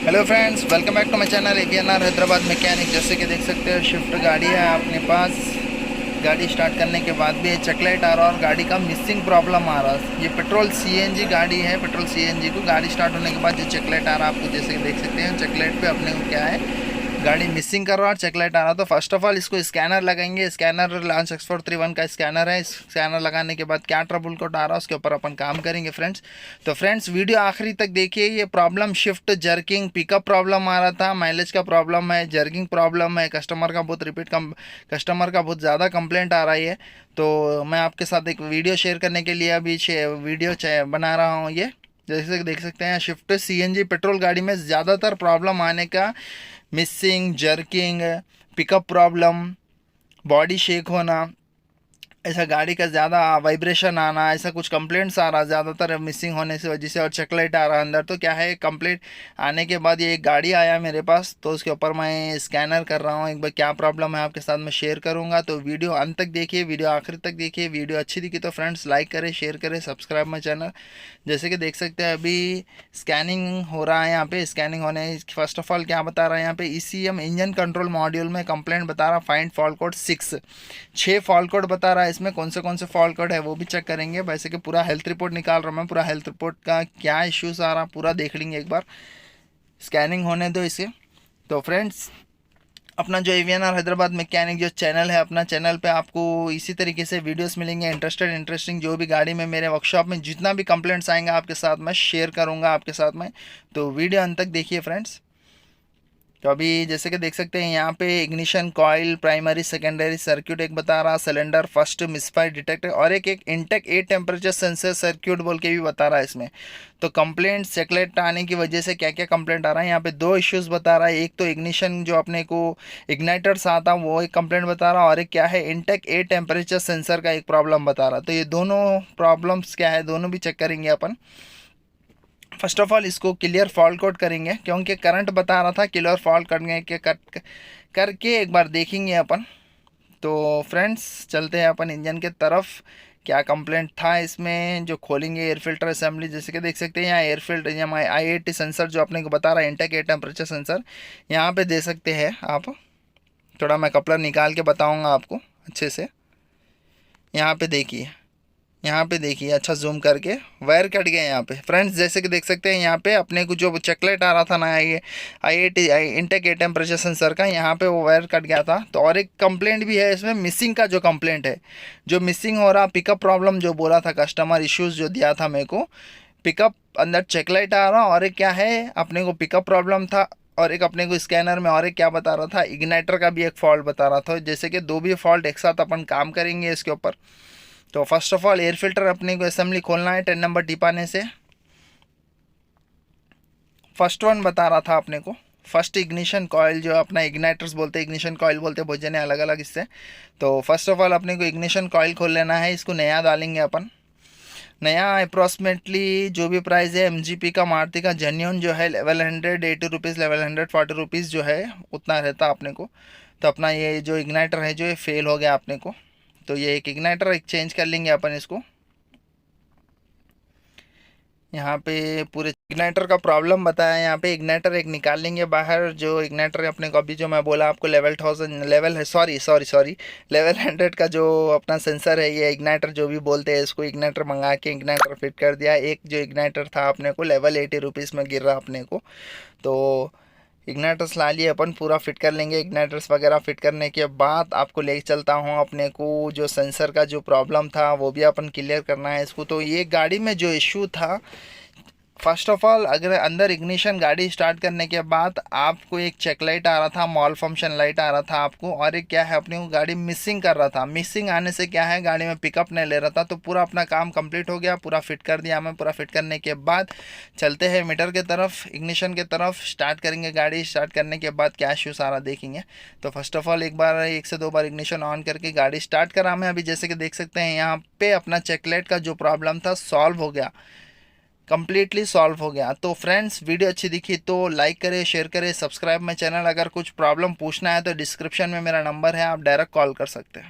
Hello friends, welcome back to my channel APNR Hyderabad mechanic. जैसे कि देख सकते हो स्विफ्ट गाड़ी है अपने पास। गाड़ी स्टार्ट करने के बाद भी चेक लाइट आ रहा है और गाड़ी का मिसिंग प्रॉब्लम आ रहा है। ये पेट्रोल CNG गाड़ी है। पेट्रोल CNG को गाड़ी स्टार्ट होने के बाद जो चेक लाइट आ रहा है आपको, जैसे कि देख सकते हैं चेक लाइट पे अपने को क्या है, गाड़ी मिसिंग कर रहा है और चेक लाइट आ रहा। तो फर्स्ट ऑफ ऑल इसको स्कैनर लगाएंगे। स्कैनर लांच X431 का स्कैनर है। स्कैनर लगाने के बाद क्या ट्रबल कोड आ रहा है उसके ऊपर अपन काम करेंगे फ्रेंड्स। तो फ्रेंड्स वीडियो आखिरी तक देखिए। ये problem shift jerking pickup problem आ रहा था, माइलेज का प्रॉब्लम है, जर्किंग प्रॉब्लम है, कस्टमर का बहुत कस्टमर का बहुत ज़्यादा कंप्लेंट आ रही है। तो मैं आपके साथ एक वीडियो शेयर करने के लिए अभी वीडियो बना रहा हूँ। ये जैसे कि देख सकते हैं शिफ्ट CNG पेट्रोल गाड़ी में ज़्यादातर प्रॉब्लम आने का missing, jerking, pickup problem, body shake होना, ऐसा गाड़ी का ज़्यादा वाइब्रेशन आना, ऐसा कुछ कंप्लेंट्स आ रहा ज़्यादातर मिसिंग होने से वजह से। और चेक लाइट आ रहा अंदर। तो क्या है, कंप्लेंट आने के बाद ये एक गाड़ी आया मेरे पास, तो उसके ऊपर मैं स्कैनर कर रहा हूँ। एक बार क्या प्रॉब्लम है आपके साथ मैं शेयर करूँगा। तो वीडियो अंत तक देखिए, वीडियो आखिर तक देखिए। वीडियो अच्छी दिखी तो फ्रेंड्स लाइक करें, शेयर करें, सब्सक्राइब माई चैनल। जैसे कि देख सकते हैं अभी स्कैनिंग हो रहा है यहाँ पे। स्कैनिंग होने फर्स्ट ऑफ ऑल क्या बता रहा है यहाँ पे, ECM इंजन कंट्रोल मॉड्यूल में कंप्लेंट बता रहा, find fault code 6 fault code बता रहा है। इसमें कौन से फॉल्ट कोड है वो भी चेक करेंगे। वैसे कि पूरा हेल्थ रिपोर्ट निकाल रहा हूँ मैं, पूरा हेल्थ रिपोर्ट का क्या इश्यूज आ रहा पूरा देख लेंगे एक बार। स्कैनिंग होने दो इसे। तो फ्रेंड्स अपना जो AVNR हैदराबाद मैकेनिक जो चैनल है, अपना चैनल पे आपको इसी तरीके से वीडियोस मिलेंगे इंटरेस्टिंग। जो भी गाड़ी में मेरे वर्कशॉप में जितना भी कंप्लेंट्स आएंगे आपके साथ मैं शेयर करूंगा आपके साथ में। तो वीडियो अंत तक देखिए फ्रेंड्स। तो अभी जैसे कि देख सकते हैं यहाँ पे ignition coil, primary secondary circuit एक बता रहा, सिलेंडर फर्स्ट मिसफायर डिटेक्ट, और एक intake air temperature sensor circuit बोल के भी बता रहा है इसमें। तो कंप्लेंट चेकलेट आने की वजह से क्या क्या कंप्लेंट आ रहा है यहाँ पे, दो इश्यूज बता रहा है। एक तो इग्निशन जो अपने को इग्नाइटर्स आता वो एक कंप्लेंट बता रहा, और एक क्या है इंटेक एयर टेम्परेचर सेंसर का एक प्रॉब्लम बता रहा। तो ये दोनों प्रॉब्लम्स क्या है, दोनों भी चेक करेंगे अपन। फर्स्ट ऑफ ऑल इसको क्लियर फॉल्ट कोड करेंगे, क्योंकि करंट बता रहा था। क्लियर फॉल्ट करने के करके एक बार देखेंगे अपन। तो फ्रेंड्स चलते हैं अपन इंजन के तरफ। क्या कंप्लेंट था इसमें जो खोलेंगे, एयर फिल्टर असेंबली। जैसे कि देख सकते हैं यहाँ एयर फिल्टर, यहाँ IAT सेंसर जो अपने को बता रहा है, इंटेक एयर टेम्परेचर सेंसर यहाँ पे दे सकते हैं आप। थोड़ा मैं कपलर निकाल के बताऊँगा आपको अच्छे से। यहाँ पे देखिए, यहाँ पे देखिए अच्छा जूम करके, वायर कट गए यहाँ पे फ्रेंड्स। जैसे कि देख सकते हैं यहाँ पे अपने को जो चेकलेट आ रहा था ना, ये IAT intake air temperature sensor का, यहाँ पे वो वायर कट गया था। तो और एक कंप्लेंट भी है इसमें मिसिंग का, जो कंप्लेंट है जो मिसिंग हो रहा, पिकअप प्रॉब्लम जो बोला था कस्टमर, इश्यूज जो दिया था मेरे को, पिकअप अंदर चेकलाइट आ रहा, और एक क्या है अपने को पिकअप प्रॉब्लम था, और एक अपने को स्कैनर में, और एक क्या बता रहा था, इग्नाइटर का भी एक फॉल्ट बता रहा था। जैसे कि दो भी फॉल्ट एक साथ अपन काम करेंगे इसके ऊपर। तो first of all air filter अपने को असेंबली खोलना है 10 नंबर टिपाने से। फर्स्ट वन बता रहा था अपने को, फर्स्ट इग्निशन कॉइल जो अपना इग्नाइटर्स बोलते हैं, इग्निशन कॉइल बोलते हैं, बहुत जने अलग अलग इससे। तो फर्स्ट ऑफ ऑल अपने को इग्निशन कॉइल खोल लेना है। इसको नया डालेंगे अपन। नया अप्रॉक्सीमेटली जो भी प्राइस है MGP का, मारुति का जेन्यून जो है 1180 रुपीज़, 1140 रुपीज़ जो है उतना रहता अपने को। तो अपना ये जो इग्नाइटर है जो ये फेल हो गया अपने को, तो ये एक इग्नाइटर एक्सचेंज कर लेंगे अपन इसको। यहाँ पे पूरे इग्नाइटर का प्रॉब्लम बताया, यहाँ पे इग्नाइटर एक निकाल लेंगे बाहर। जो इग्नाइटर अपने को अभी जो मैं बोला आपको, लेवल है, सॉरी लेवल 100 का जो अपना सेंसर है, ये इग्नाइटर जो भी बोलते हैं इसको, इग्नाइटर मंगा के इग्नाइटर फिट कर दिया। एक जो इग्नाइटर था अपने को लेवल 80 रुपीज़ में गिर रहा अपने को। तो इग्नाइटर्स ला लिए अपन, पूरा फिट कर लेंगे। इग्नाइटर्स वगैरह फिट करने के बाद आपको ले चलता हूँ अपने को जो सेंसर का जो प्रॉब्लम था वो भी अपन क्लियर करना है इसको। तो ये गाड़ी में जो इशू था, फर्स्ट ऑफ ऑल अगर अंदर इग्निशन गाड़ी स्टार्ट करने के बाद आपको एक चेक लाइट आ रहा था, मॉल फंक्शन लाइट आ रहा था आपको, और एक क्या है अपने को गाड़ी मिसिंग कर रहा था। मिसिंग आने से क्या है, गाड़ी में पिकअप नहीं ले रहा था। तो पूरा अपना काम कंप्लीट हो गया, पूरा फिट कर दिया मैं। पूरा फिट करने के बाद चलते हैं मीटर के तरफ, इग्निशन के तरफ, स्टार्ट करेंगे गाड़ी। स्टार्ट करने के बाद क्या इश्यूज आ रहा देखेंगे। तो फर्स्ट ऑफ ऑल एक बार 1 से 2 बार इग्निशन ऑन करके गाड़ी स्टार्ट करा मैं अभी। जैसे कि देख सकते हैं यहाँ पे अपना चेक लाइट का जो प्रॉब्लम था सॉल्व हो गया, कंप्लीटली सॉल्व हो गया। तो फ्रेंड्स वीडियो अच्छी दिखी तो लाइक करें, शेयर करें, सब्सक्राइब माई चैनल। अगर कुछ प्रॉब्लम पूछना है तो डिस्क्रिप्शन में मेरा नंबर है, आप डायरेक्ट कॉल कर सकते हैं।